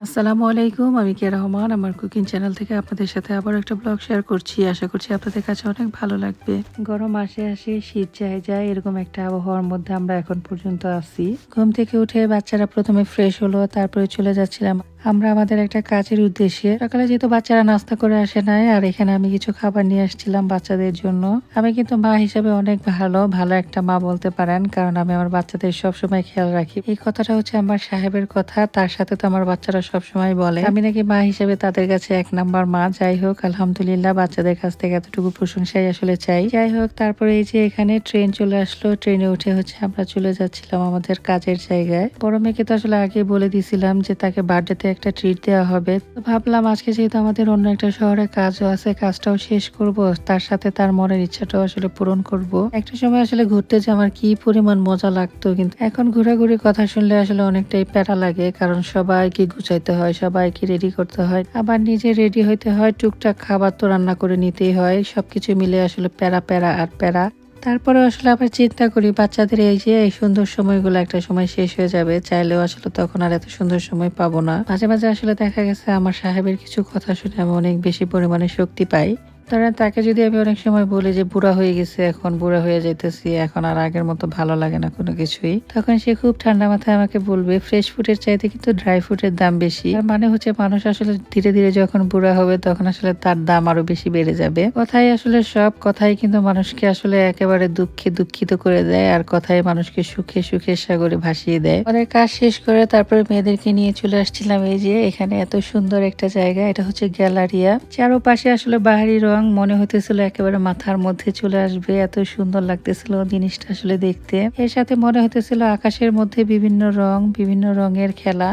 আসসালামু আলাইকুম। আমি কেয়া রহমান। আমার কুকিং চ্যানেল থেকে আপনাদের সাথে আবার একটা ব্লগ শেয়ার করছি। আশা করছি আপনাদের কাছে অনেক ভালো লাগবে। গরম আসে আসে শীত যায় যায় এরকম একটা আবহাওয়ার মধ্যে আমরা এখন পর্যন্ত আছি। ঘুম থেকে উঠে বাচ্চারা প্রথমে ফ্রেশ হলো, তারপরে চলে যাচ্ছিলাম আমরা আমাদের একটা কাজের উদ্দেশ্যে। সকালে যেহেতু বাচ্চারা নাস্তা করে আসে নাই, আর এখানে আমি কিছু খাবার নিয়ে আসছিলাম বাচ্চাদের জন্য। আমি কিন্তু মা হিসেবে অনেক ভালো একটা মা বলতে পারেন, কারণ আমি আমার বাচ্চাদের সবসময় খেয়াল রাখি। এই কথাটা হচ্ছে আমার সাহেবের কথা, তার সাথে তো আমার বাচ্চারা সবসময় বলে আমি নাকি মা হিসেবে তাদের কাছে 1 নাম্বার মা। যাই হোক, আলহামদুলিল্লাহ বাচ্চাদের কাছ থেকে এতটুকু প্রশংসাই আসলে চাই। যাই হোক, তারপরে এই যে এখানে ট্রেন চলে আসলো। ট্রেনে উঠে হচ্ছে আমরা চলে যাচ্ছিলাম আমাদের কাজের জায়গায়। বড় মেয়েকে তো আসলে আগে বলে দিছিলাম যে তাকে বার্থডেতে একটা ট্রিট দেওয়া হবে। তো ভাবলাম আজকে যেহেতু আমাদের অন্য একটা শহরে কাজও আছে, কাজটাও শেষ করব, তার সাথে তার মনের ইচ্ছাটাও আসলে পূরণ করব। একটা সময় আসলে ঘুরতে যে আমার কি পরিমাণ মজা লাগতো, কিন্তু এখন ঘোরাঘুরি কথা শুনলে আসলে অনেকটাই প্যারা লাগে, কারণ সবাইকে গুছাইতে হয়, সবাইকে রেডি করতে হয়, আবার নিজে রেডি হইতে হয়, টুকটাক খাবার তো রান্না করে নিতেই হয়। সবকিছু মিলে আসলে প্যারা প্যারা আর প্যারা। তারপরে আসলে আবার চিন্তা করি বাচ্চাদের এই যে এই সুন্দর সময়গুলো একটা সময় শেষ হয়ে যাবে, চাইলেও আসলে তখন আর এত সুন্দর সময় পাবো না। মাঝে মাঝে আসলে দেখা গেছে আমার সাহেবের কিছু কথা শুনে আমি অনেক বেশি পরিমাণে শক্তি পাই। ধরেন তাকে যদি আমি অনেক সময় বলি যে বুড়া হয়ে গেছে, এখন বুড়া হয়ে যাইতেছি, এখন আর আগের মতো ভালো লাগে না কোনো কিছুই, তখন সে খুব ঠান্ডা মাথায় আমাকে বলবে ফ্রেশ ফুডের চাইতে কিন্তু ড্রাই ফ্রুটের দাম বেশি। তার মানে হচ্ছে মানুষ আসলে ধীরে ধীরে যখন বুড়া হবে তখন আসলে তার দাম আরো বেশি বেড়ে যাবে। কথাই আসলে সব কথাই কিন্তু মানুষকে আসলে একেবারে দুঃখে দুঃখিত করে দেয়, আর কথাই মানুষকে সুখে সুখের সাগরে ভাসিয়ে দেয়। পরে কাজ শেষ করে তারপরে মেয়েদেরকে নিয়ে চলে আসছিলাম এই যে এখানে এত সুন্দর একটা জায়গা, এটা হচ্ছে গ্যালারিয়া। চারোপাশে আসলে বাহারি রং, মনে হতেছিল একেবারে মাথার মধ্যে চলে আসবে, এত সুন্দর লাগতেছিল জিনিসটা আসলে দেখতে। এর সাথে মনে হতেছিল আকাশের মধ্যে বিভিন্ন রং, বিভিন্ন রঙের খেলা।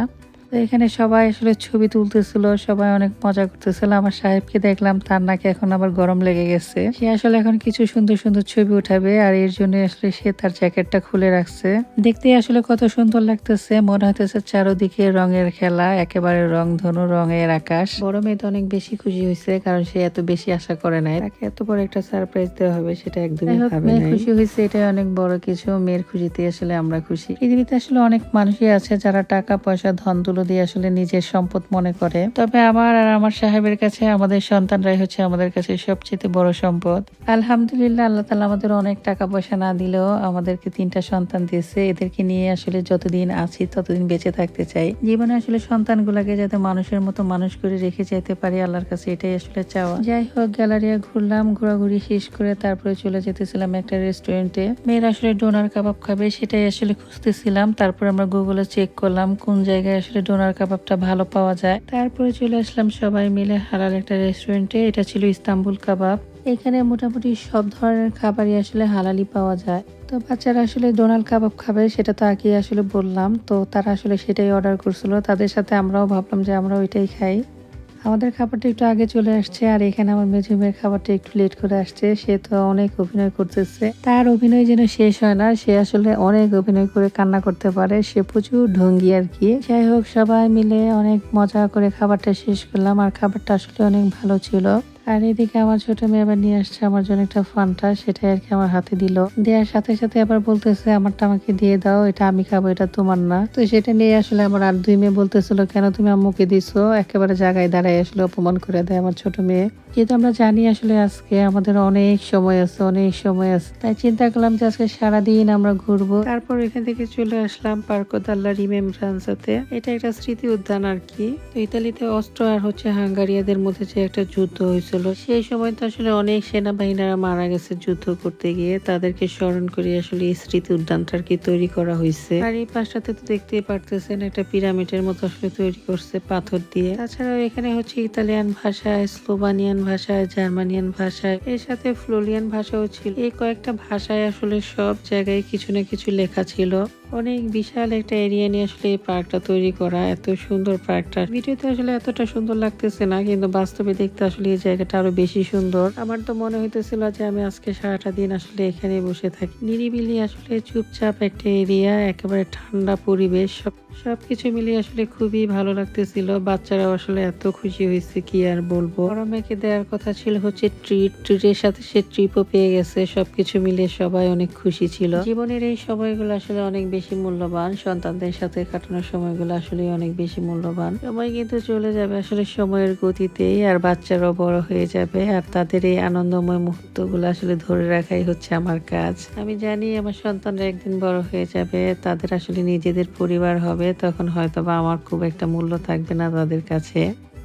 তো এখানে সবাই আসলে ছবি তুলতেছিল, সবাই অনেক মজা করতেছিল। আমার সাহেবকে দেখলাম তার নাকি এখন আবার গরম লেগে গেছে, সে আসলে এখন কিছু সুন্দর সুন্দর ছবি উঠাবে, আর এর জন্য আসলে সে তার জ্যাকেটটা খুলে রাখছে। দেখতে আসলে কত সুন্দর লাগতেছে, মনে হতেছে চারোদিকে রঙের খেলা, একেবারে রংধনু, রঙের আকাশ। বড় মেয়ে তো অনেক বেশি খুশি হয়েছে, কারণ সে এত বেশি আশা করে নাই তাকে এত বড় একটা সারপ্রাইজ দেওয়া হবে, সেটা একদমই ভাবে নাই। খুশি হয়েছে, এটাই অনেক বড় কিছু। মেয়ের খুশিতে আসলে আমরা খুশি। পৃথিবীতে আসলে অনেক মানুষই আছে যারা টাকা পয়সা ধন দিয়ে আসলে নিজের সম্পদ মনে করে, তবে আমার আর আমার সাহেবের কাছে আমাদের সন্তানরাই হচ্ছে আমাদের কাছে সবচেয়ে বড় সম্পদ। আলহামদুলিল্লাহ, আল্লাহ তাআলা আমাদের অনেক টাকা পয়সা না দিলেও আমাদেরকে 3টা সন্তান দিয়েছে। এদেরকে নিয়ে আসলে যতদিন আছি ততদিন বেঁচে থাকতে চাই। জীবনে আসলে সন্তানগুলোকে যাতে মানুষের মতো মানুষ করে রেখে যেতে পারি, আল্লাহর কাছে এটাই আসলে চাওয়া। যাই হোক, গ্যালারিয়া ঘুরলাম, ঘোরাঘুরি শেষ করে তারপরে চলে যেতেছিলাম একটা রেস্টুরেন্টে। মেয়েরা আসলে ডোনার কাবাব খাবে, সেটাই আসলে খুঁজতেছিলাম। তারপর আমরা গুগলে চেক করলাম কোন জায়গায় আসলে ডোনার কাবাবটা ভালো পাওয়া যায়। তারপরে চলে আসলাম সবাই মিলে হালাল একটা রেস্টুরেন্টে, এটা ছিল ইস্তাম্বুল কাবাব। এখানে মোটামুটি সব ধরনের খাবারই আসলে হালালি পাওয়া যায়। তো বাচ্চারা আসলে ডোনাল কাবাব খাবে, সেটা তো আগে আসলে বললাম, তো তারা আসলে সেটাই অর্ডার করছিল। তাদের সাথে আমরাও ভাবলাম যে আমরা ওইটাই খাই। আমাদের খাবারটা একটু আগে চলে আসছে, আর এখানে আমার মেঝে মেয়ের খাবারটা একটু লেট করে আসছে। সে তো অনেক অভিনয় করতেছে, তার অভিনয় যেন শেষ হয় না। সে আসলে অনেক অভিনয় করে কান্না করতে পারে, সে প্রচুর ঢঙ্গি আর কি। যাই হোক, সবাই মিলে অনেক মজা করে খাবারটা শেষ করলাম, আর খাবারটা আসলে অনেক ভালো ছিল। আর এদিকে আমার ছোট মেয়ে আবার নিয়ে আসছে আমার জন্য একটা ফান্টা, সেটাই আর কি আমার হাতে দিল। দেওয়ার সাথে সাথে আবার বলতেছে আমারটা আমাকে দিয়ে দাও, এটা আমি খাবো, এটা তোমার না। তো সেটা নিয়ে আসলে আমার আর 2 মেয়ে বলতেছিল কেন তুমি আম্মুকে দিছো, একেবারে জায়গায় দাঁড়ায় আসলে অপমান করে দেয় আমার ছোট মেয়ে। যেহেতু আমরা জানি আসলে আজকে আমাদের অনেক সময় আছে, অনেক সময় আছে, তাই চিন্তা করলাম যে আজকে সারাদিন আমরা ঘুরবো। তারপর এখান থেকে চলে আসলাম পার্কো দাল্লা রিমেম্ব্রান্সাতে। এটা একটা স্মৃতি উদ্যান আর কি। তো ইতালিতে অস্ট্রো আর হচ্ছে হাঙ্গারিয়াদের মধ্যে যে একটা যুদ্ধ হয়েছিল, সেই সময় তো আসলে অনেক সেনাবাহিনীরা মারা গেছে যুদ্ধ করতে গিয়ে, তাদেরকে স্মরণ করে আসলে এই স্মৃতি উদ্যানটা আর কি তৈরি করা হয়েছে। আর এই পাশটাতে তো দেখতেই পারতেছেন একটা পিরামিডের মতো আসলে তৈরি করছে পাথর দিয়ে। তাছাড়াও এখানে হচ্ছে ইতালিয়ান ভাষায়, স্লোভানিয়ান ভাষায়, জার্মানিয়ান ভাষায়, এর সাথে ফ্লোরিয়ান ভাষাও ছিল। এই কয়েকটা ভাষায় আসলে সব জায়গায় কিছু না কিছু লেখা ছিল। অনেক বিশাল একটা এরিয়া নিয়ে আসলে এই পার্কটা তৈরি করা, এত সুন্দর পার্কটা। ভিডিওতে আসলে এতটা সুন্দর লাগতেছে না, কিন্তু বাস্তবে দেখতে আসলে এই জায়গাটা আরো বেশি সুন্দর। আমার তো মনে হইতেছিল যে আমি আজকে সারাটা দিন আসলে এখানে বসে থাকি। নিরিবিলি আসলে চুপচাপ একটা এরিয়া, একেবারে ঠান্ডা পরিবেশ, সবকিছু মিলিয়ে আসলে খুবই ভালো লাগতেছিল। বাচ্চারাও আসলে এত খুশি হয়েছে কি আর বলবো। বড় মেয়েকে দেওয়ার কথা ছিল হচ্ছে ট্রিটের সাথে সে ট্রিপও পেয়ে গেছে। সবকিছু মিলিয়ে সবাই অনেক খুশি ছিল। জীবনের এই সময়গুলো আসলে অনেক বেশি মূল্যবান। সন্তানদের সাথে কাটানোর সময়গুলো আসলে অনেক বেশি মূল্যবান। সময় কিন্তু চলে যাবে আসলে সময়ের গতিতেই, আর বাচ্চারাও বড় হয়ে যাবে, আর তাদের এই আনন্দময় মুহূর্তগুলো আসলে ধরে রাখাই হচ্ছে আমার কাজ। আমি জানি আমার সন্তানরা একদিন বড় হয়ে যাবে, তাদের আসলে নিজেদের পরিবার হবে, তখন হয়তোবা আমার খুব একটা মূল্য থাকবে না তাদের কাছে।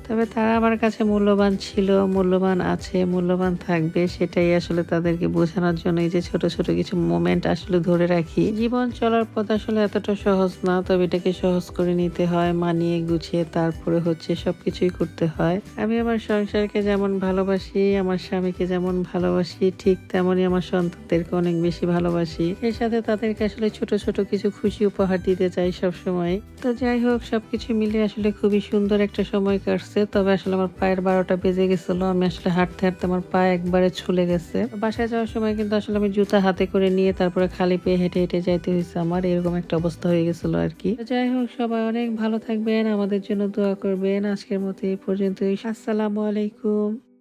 তবে তারা আমার কাছে মূল্যবান ছিল, মূল্যবান আছে, মূল্যবান থাকবে, সেটাই আসলে তাদেরকে বোঝানোর জন্য এই যে ছোট ছোট কিছু মোমেন্ট আসলে ধরে রাখি। জীবন চলার পথ আসলে এতটা সহজ না, তবে এটাকে সহজ করে নিতে হয়, মানিয়ে গুছিয়ে তারপরে হচ্ছে সবকিছুই করতে হয়। আমি আমার সংসারকে যেমন ভালোবাসি, আমার স্বামীকে যেমন ভালোবাসি, ঠিক তেমনই আমার সন্তানদেরকে অনেক বেশি ভালোবাসি। এর সাথে তাদেরকে আসলে ছোট ছোট কিছু খুশি উপহার দিতে চাই সব সময়। তো যাই হোক, সবকিছু মিলে আসলে খুবই সুন্দর একটা সময় কাটছে। তবে আসলে আমার পায়ের 12টা বেজে গেছিল, আমি আসলে হাঁটতে হাঁটতে আমার পা একবারে ছুলে গেছে। বাসায় যাওয়ার সময় কিন্তু আসলে আমি জুতা হাতে করে নিয়ে তারপরে খালি পেয়ে হেঁটে হেঁটে যাইতে হয়েছে, আমার এরকম একটা অবস্থা হয়ে গেছিল আর কি। তো যাই হোক, সবাই অনেক ভালো থাকবেন, আমাদের জন্য দোয়া করবেন। আজকের মতো এই পর্যন্তই। আসসালামু আলাইকুম।